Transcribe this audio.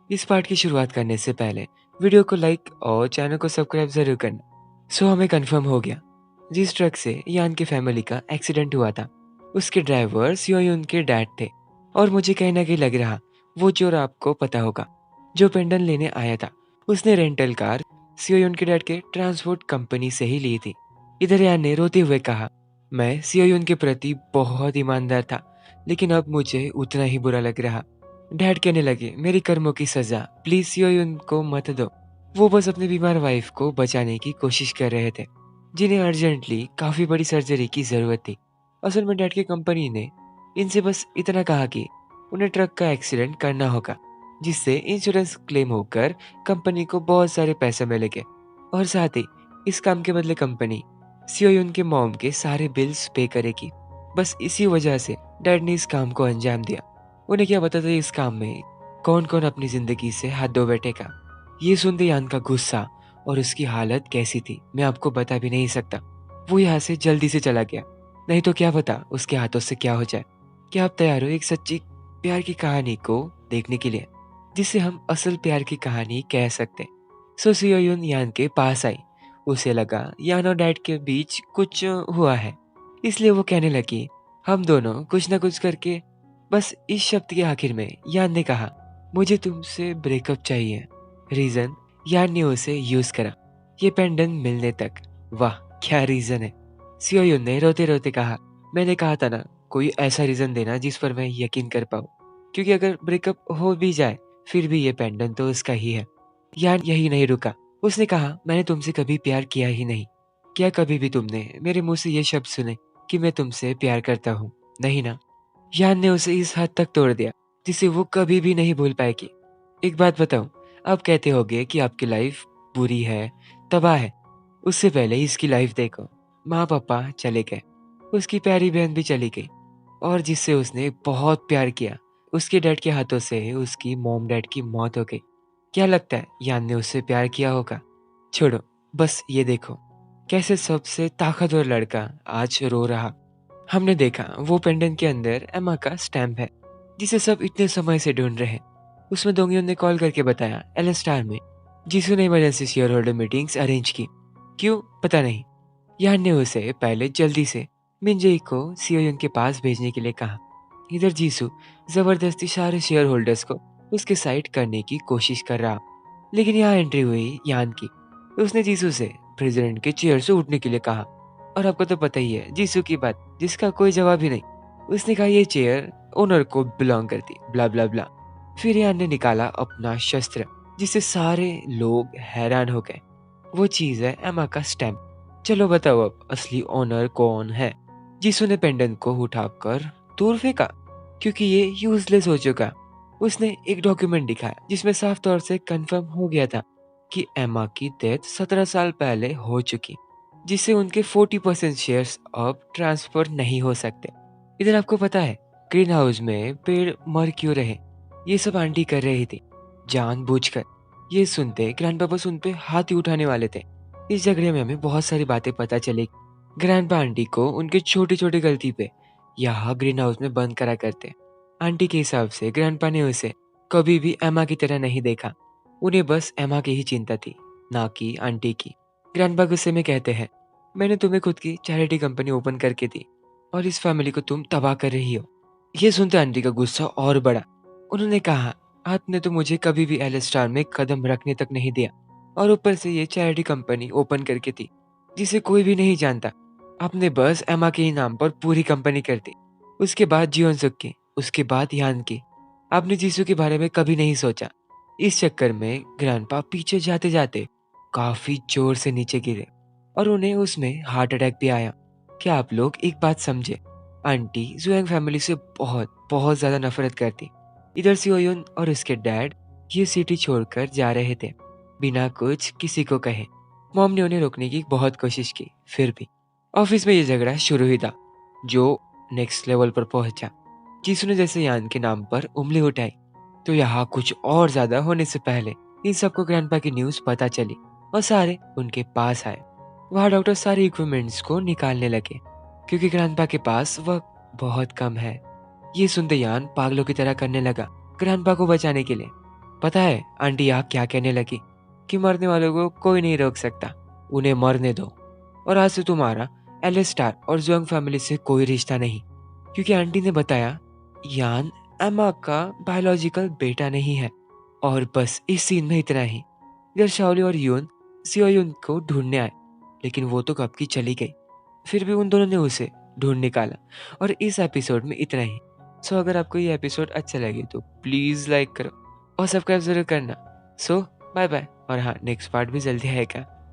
इस पार्ट की शुरुआत करने से पहले वीडियो को लाइक और चैनल को सब्सक्राइब जरूर करना। सो हमें कंफर्म हो गया, जिस ट्रक से यान की फैमिली का एक्सीडेंट हुआ था उसके ड्राइवर सियोयुन के डैड थे। और मुझे कहीं ना कहीं लग रहा वो चोर आपको पता होगा, जो पेंडन लेने आया था, उसने रेंटल कार सियोयुन के डैड के ट्रांसपोर्ट कंपनी से ही ली थी। इधर यान ने रोते हुए कहा, मैं सियोयुन के प्रति बहुत ईमानदार था, लेकिन अब मुझे उतना ही बुरा लग रहा। डैड कहने लगे, मेरी कर्मों की सजा, प्लीज सियोयुन को मत दो। वो बस अपनी बीमार वाइफ को बचाने की कोशिश कर रहे थे, जिन्हें अर्जेंटली काफी बड़ी सर्जरी की जरूरत थी। असल में डैड की कंपनी ने इनसे बस इतना कहा कि उन्हें ट्रक का एक्सीडेंट करना होगा, जिससे इंश्योरेंस क्लेम होकर कंपनी को बहुत सारे पैसे मिलेंगे। और साथ ही इस काम के बदले कंपनी सियोयुन के मॉम के सारे बिल्स पे करेगी। बस इसी वजह से डैड ने इस काम को अंजाम दिया। उन्हें क्या पता था इस काम में कौन कौन अपनी जिंदगी से हाथ धो बैठेगा। ये सुनते यान का गुस्सा और उसकी हालत कैसी थी मैं आपको बता भी नहीं सकता। वो यहाँ से जल्दी से चला गया, नहीं तो क्या पता उसके हाथों से क्या हो जाए। क्या आप तैयार हो एक सच्ची प्यार की कहानी को देखने के लिए, जिसे हम असल प्यार की कहानी कह सकते। सो सियोयुन यान के पास आई। उसे लगा यान और डैड के बीच कुछ हुआ है, इसलिए वो कहने लगी, हम दोनों कुछ ना कुछ करके। बस इस शब्द के आखिर में यान ने कहा, मुझे तुमसे ब्रेकअप चाहिए। रीजन यान ने उसे यूज करा, ये पेंडन मिलने तक। वाह क्या रीजन है। सियोयुन ने रोते रोते कहा, मैंने कहा था ना, कोई ऐसा रीजन देना जिस पर मैं यकीन कर पाऊँ, क्योंकि अगर ब्रेकअप हो भी जाए फिर भी ये पेंडन तो उसका ही है। यान यही नहीं रुका, उसने कहा, मैंने तुमसे कभी प्यार किया ही नहीं। क्या कभी भी तुमने मेरे मुंह से ये शब्द सुने कि मैं तुमसे प्यार करता हूँ? नहीं ना। यान ने उसे इस हद तक तोड़ दिया जिसे वो कभी भी नहीं भूल पाएगी। एक बात बताऊं, आप कहते होगे कि आपकी लाइफ बुरी है, तबाह है। उससे पहले इसकी लाइफ देखो। माँ पापा चले गए, उसकी प्यारी बहन भी चली गई, और जिससे उसने बहुत प्यार किया, उसके डैड के हाथों से उसकी मॉम डैड की मौत हो गई। क्या लगता है यान ने उससे प्यार किया होगा? छोड़ो, बस ये देखो कैसे सबसे ताकतवर लड़का आज रो रहा। हमने देखा वो पेंडेंट के अंदर एमा का स्टैम्प है, जिसे सब इतने समय से ढूंढ रहे हैं। उसमें दोंगियों ने कॉल करके बताया एल स्टार में जीसू ने emergency share holder meetings arrange की। क्यों पता नहीं। यान ने उसे पहले जल्दी से मिंजेई को सीओयन के पास भेजने के लिए कहा। इधर जीसू जबरदस्ती सारे शेयर होल्डर्स को उसके साइड करने की कोशिश कर रहा। लेकिन यहाँ एंट्री हुई यान की। उसने जीसू से प्रेसिडेंट के चेयर से उठने के लिए कहा। और आपको तो पता ही है जीसू की बात, जिसका कोई जवाब ही नहीं। उसने कहा ये चेयर ओनर को बिलोंग करती, ब्ला ब्ला ब्ला। फिर यान ने निकाला अपना शस्त्र, जिससे सारे लोग हैरान हो गए। वो चीज है एमा का स्टैम्प। चलो बताओ अब असली ओनर कौन है? जीसू ने पेंडेंट को उठाकर दूर फेंका, क्योंकि ये यूजलेस हो चुका। उसने एक डॉक्यूमेंट दिखाया जिसमें साफ तौर से कंफर्म हो गया था कि एमा की डेथ 17 साल पहले हो चुकी, जिससे उनके 40% शेयर्स अब ट्रांसफर नहीं हो सकते। इधर आपको पता है ग्रीन हाउस में पेड़ मर क्यों रहे? ये सब आंटी कर रही थी जानबूझकर। ये सुनते ग्रैंडपा बस उन पे हाथ ही उठाने वाले थे। इस झगड़े में हमें बहुत सारी बातें पता चली। ग्रैंडपा आंटी को उनके छोटी छोटी गलती पे यहाँ ग्रीन हाउस में बंद करा करते। आंटी के हिसाब से ग्रैंडपा ने उसे कभी भी एमा की तरह नहीं देखा। उन्हें बस एमा की ही चिंता थी, ना कि आंटी की। ग्रैंडपा गुस्से में कहते हैं, मैंने तुम्हें खुद की चैरिटी कंपनी ओपन करके दी और इस फैमिली को तुम तबाह कर रही हो। ये सुनते आंटी का गुस्सा और बढ़ा। उन्होंने कहा, आपने तो मुझे कभी भी एल स्टार में कदम रखने तक नहीं दिया, और ऊपर से ये चैरिटी कंपनी ओपन करके थी जिसे कोई भी नहीं जानता। आपने बस एमा के ही नाम पर पूरी कंपनी कर दी। उसके बाद जीवन सुख की, उसके बाद यान की। आपने जीसू के बारे में कभी नहीं सोचा। इस चक्कर में ग्रैंडपा पीछे जाते जाते काफी जोर से नीचे गिरे और उन्हें उसमें हार्ट अटैक भी आया। क्या आप लोग एक बात समझे, आंटी जुएंग फैमिली से बहुत बहुत ज्यादा नफरत करती। इधर सियोयुन और उसके डैड ये सिटी छोड़कर जा रहे थे बिना कुछ किसी को कहे। मॉम ने उन्हें रोकने की बहुत कोशिश की, फिर भी ऑफिस में ये झगड़ा शुरू ही था, जो नेक्स्ट लेवल पर पहुंचा। जीसू ने जैसे यान के नाम पर उंगली उठाई, तो यहाँ कुछ और ज्यादा होने से पहले इन सबको ग्रैंडपा की न्यूज पता चली और सारे उनके पास आए। वहाँ डॉक्टर सारे इक्विपमेंट्स को निकालने लगे, क्योंकि ग्रैंडपा के पास वक्त बहुत कम है। ये सुनते यान पागलों की तरह करने लगा ग्रैंडपा को बचाने के लिए। पता है आंटी यहाँ क्या कहने लगी कि मरने वालों को कोई नहीं रोक सकता, उन्हें मरने दो। और आज से तुम्हारा एलिस्टार और जोंग फैमिली से कोई रिश्ता नहीं, क्योंकि आंटी ने बताया यान एमा का बायोलॉजिकल बेटा नहीं है। और बस इस सीन में इतना ही। इधर शाओली और यून सियोयुन को ढूंढने आए, लेकिन वो तो कब की चली गई। फिर भी उन दोनों ने उसे ढूंढ निकाला। और इस एपिसोड में इतना ही। सो अगर आपको ये एपिसोड अच्छा लगे तो प्लीज़ लाइक करो और सब्सक्राइब जरूर करना। सो बाय बाय। और हाँ, नेक्स्ट पार्ट भी जल्दी आएगा।